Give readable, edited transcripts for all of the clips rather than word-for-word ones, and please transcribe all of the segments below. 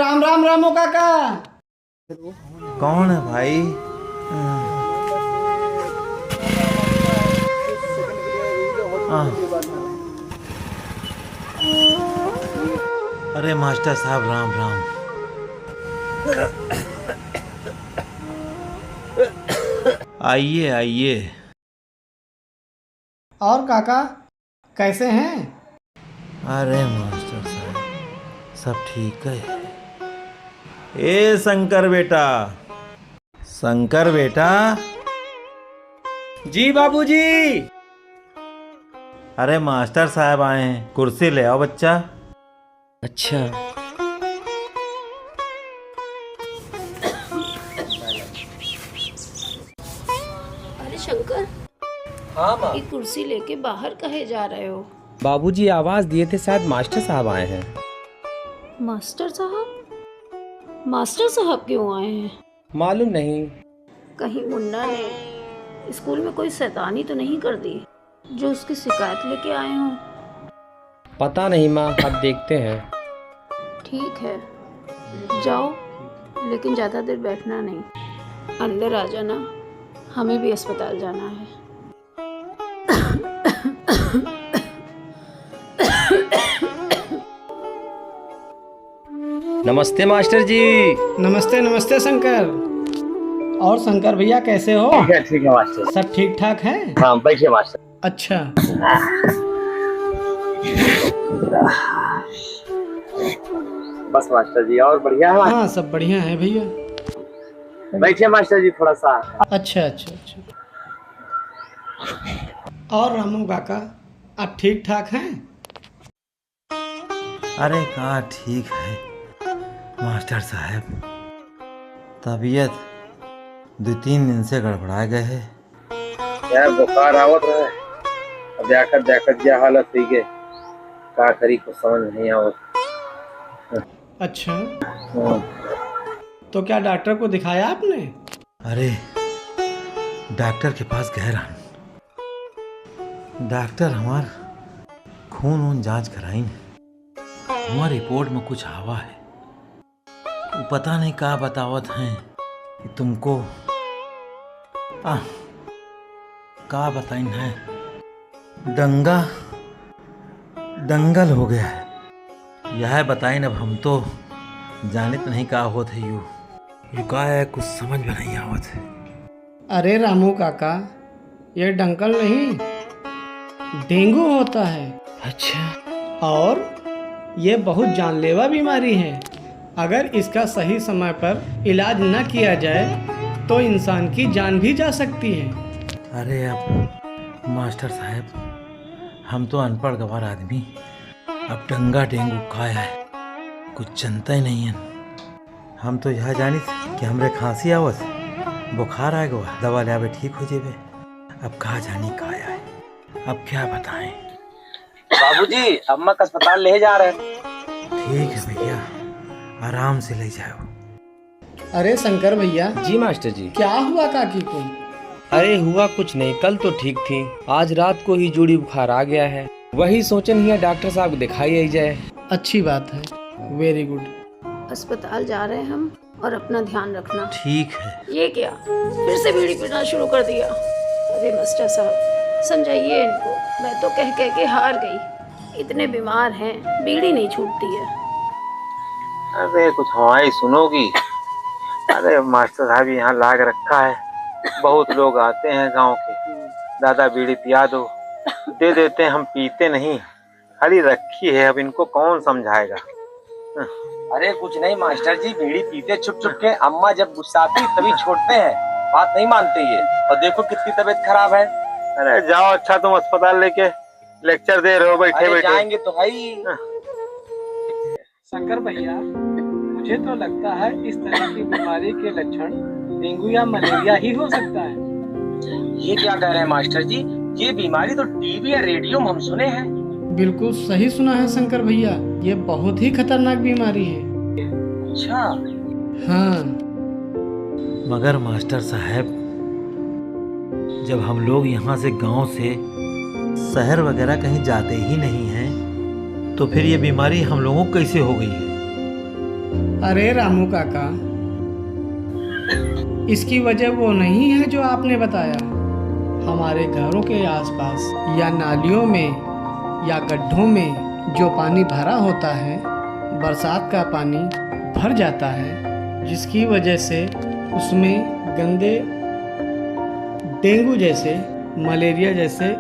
राम राम रामू काका। कौन है भाई? अरे मास्टर साहब राम राम। आइए आइए। और काका कैसे हैं? अरे मास्टर साहब सब ठीक है। ए शंकर बेटा, शंकर बेटा। जी बाबूजी। अरे मास्टर साहब आए हैं, कुर्सी ले आओ बच्चा। अच्छा। अरे शंकर, हाँ माँ। ये कुर्सी लेके बाहर कहे जा रहे हो? बाबूजी आवाज दिए थे, शायद मास्टर साहब आए हैं। मास्टर साहब? मास्टर साहब क्यों आए हैं? मालूम नहीं। कहीं मुन्ना ने स्कूल में कोई शैतानी तो नहीं कर दी जो उसकी शिकायत लेके आए हों? पता नहीं माँ, अब देखते हैं। ठीक है, जाओ, लेकिन ज़्यादा देर बैठना नहीं, अंदर आ जाना, हमें भी अस्पताल जाना है। नमस्ते मास्टर जी। नमस्ते नमस्ते शंकर। और शंकर भैया कैसे हो? ठीक है मास्टर। सब ठीक ठाक है? हाँ बैठिए मास्टर। अच्छा। बस मास्टर जी और बढ़िया है? हाँ सब बढ़िया है भैया। बैठिए मास्टर जी थोड़ा सा। अच्छा अच्छा अच्छा। और रामू काका आप ठीक ठाक हैं? अरे कहाँ ठीक है मास्टर साहब, तबीयत 2-3 दिन से गड़बड़ा गए है। यार बुखार आवत रहा है, अब जाकर क्या हालत हुई है, का करी कुछ समझ नहीं आवत। अच्छा, तो क्या डॉक्टर को दिखाया आपने? अरे डॉक्टर के पास गए रहन, डॉक्टर हमार खून वून जांच कराई, हमार रिपोर्ट में कुछ आवा है, वो पता नहीं क्या बतावत हैं कि तुमको का बताइन है, दंगल हो गया है, यह बताइन। अब हम तो जानित नहीं का होत है, यू का है, कुछ समझ में नहीं आवत है। अरे रामू काका, ये डंकल नहीं, डेंगू होता है। अच्छा। और ये बहुत जानलेवा बीमारी है। अगर इसका सही समय पर इलाज न किया जाए तो इंसान की जान भी जा सकती है। अरे अब मास्टर साहब, हम तो अनपढ़ गवार आदमी, अब डंगा डेंगू खाया है कुछ जनता ही नहीं है। हम तो यह जानी कि हमरे खांसी आवत, बुखार आ गया, दवा ले आवे ठीक हो जेबे। अब कहा जानी खाया है, अब क्या बताएं। बाबूजी अम्मा का अस्पताल ले जा रहे हैं। ठीक है भैया, आराम से ले जाओ। अरे शंकर भैया। जी मास्टर जी। क्या हुआ काकी को? अरे हुआ कुछ नहीं, कल तो ठीक थी, आज रात को ही जोड़ी बुखार आ गया है, वही सोचन ही डॉक्टर साहब को दिखाई ही जाए। अच्छी बात है, वेरी गुड। अस्पताल जा रहे हैं हम, और अपना ध्यान रखना। ठीक है। ये क्या, फिर से बीड़ी पीना शुरू कर दिया? अरे मास्टर साहब समझाइए इनको, मैं तो कह कह के हार गई, इतने बीमार हैं, बीड़ी नहीं छूटती है। अरे कुछ हमारी सुनोगी? अरे मास्टर साहब यहाँ लाग रखा है, बहुत लोग आते हैं गांव के, दादा बीड़ी पिया दो, दे देते हैं, हम पीते नहीं, खाली रखी है, अब इनको कौन समझाएगा। अरे कुछ नहीं मास्टर जी, बीड़ी पीते छुप छुप के, अम्मा जब गुस्साती तभी छोड़ते हैं, बात नहीं मानते ये, और देखो कितनी तबीयत खराब है। अरे जाओ, अच्छा तुम अस्पताल लेके लेक्चर दे रहे हो बैठे बैठे। जाएंगे तो भाई। शंकर भैया, मुझे तो लगता है इस तरह की बीमारी के लक्षण डेंगू या मलेरिया ही हो सकता है। ये क्या कह रहे हैं मास्टर जी, ये बीमारी तो टीवी या रेडियो में हम सुने हैं। बिल्कुल सही सुना है शंकर भैया, ये बहुत ही खतरनाक बीमारी है। अच्छा। हाँ। मगर मास्टर साहब, जब हम लोग यहाँ से गांव से शहर वगैरह कहीं जाते ही नहीं हैं, तो फिर ये बीमारी हम लोगों को कैसे हो गई है? अरे रामू काका, इसकी वजह वो नहीं है जो आपने बताया। हमारे घरों के आसपास या नालियों में या गड्ढों में जो पानी भरा होता है, बरसात का पानी भर जाता है, जिसकी वजह से उसमें गंदे डेंगू जैसे, मलेरिया जैसे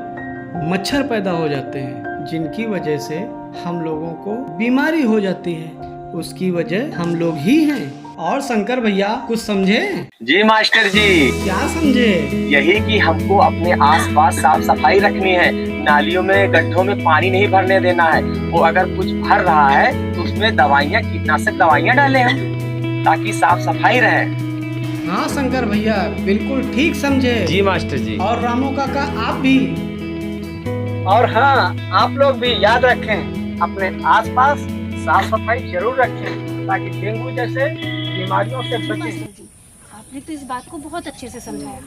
मच्छर पैदा हो जाते हैं, जिनकी वजह से हम लोगों को बीमारी हो जाती है। उसकी वजह हम लोग ही हैं। और शंकर भैया कुछ समझे? जी मास्टर जी। क्या समझे? यही कि हमको अपने आसपास साफ सफाई रखनी है, नालियों में गड्ढों में पानी नहीं भरने देना है। वो अगर कुछ भर रहा है तो उसमें दवाइयाँ, कीटनाशक दवाइयाँ डालें हम, ताकि साफ सफाई रहे। हाँ शंकर भैया, बिल्कुल ठीक समझे। जी मास्टर जी। और रामू काका आप भी। और हाँ, आप लोग भी याद रखें, अपने आसपास साफ सफाई जरूर रखें, ताकि डेंगू जैसे बीमारियों से बचें। मास्टर जी, आपने तो इस बात को बहुत अच्छे से समझाया।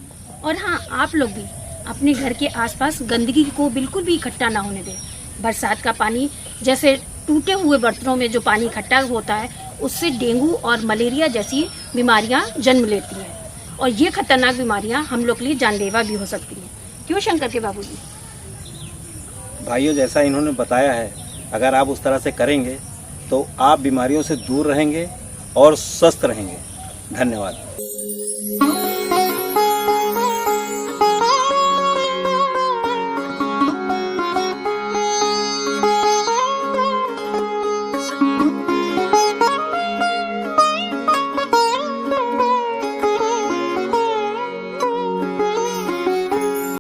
और हाँ, आप लोग भी अपने घर के आसपास गंदगी को बिल्कुल भी इकट्ठा ना होने दें। बरसात का पानी जैसे टूटे हुए बर्तनों में जो पानी इकट्ठा होता है, उससे डेंगू और मलेरिया जैसी बीमारियां जन्म लेती हैं। और ये खतरनाक बीमारियां हम लोग के लिए जानलेवा भी हो सकती हैं। क्यों शंकर के बाबूजी? भाइयों, जैसा इन्होंने बताया है, अगर आप उस तरह से करेंगे तो आप बीमारियों से दूर रहेंगे और स्वस्थ रहेंगे। धन्यवाद।